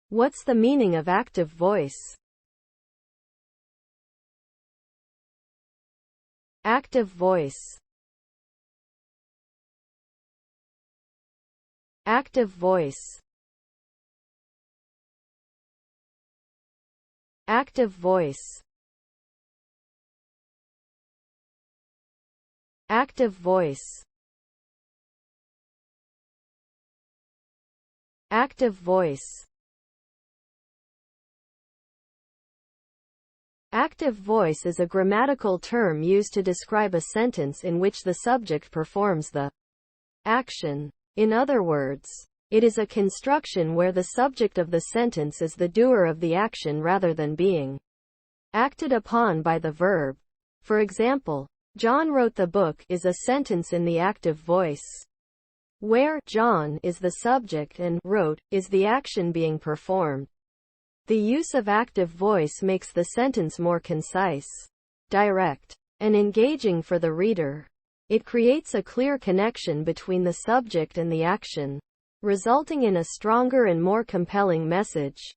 What's the meaning of active voice? Active voice. Active voice. Active voice. Active voice. Active voice. Active voice is a grammatical term used to describe a sentence in which the subject performs the action. In other words, it is a construction where the subject of the sentence is the doer of the action rather than being acted upon by the verb. For example, John wrote the book is a sentence in the active voice, where John is the subject and wrote is the action being performed. The use of active voice makes the sentence more concise, direct, and engaging for the reader. It creates a clear connection between the subject and the action, resulting in a stronger and more compelling message.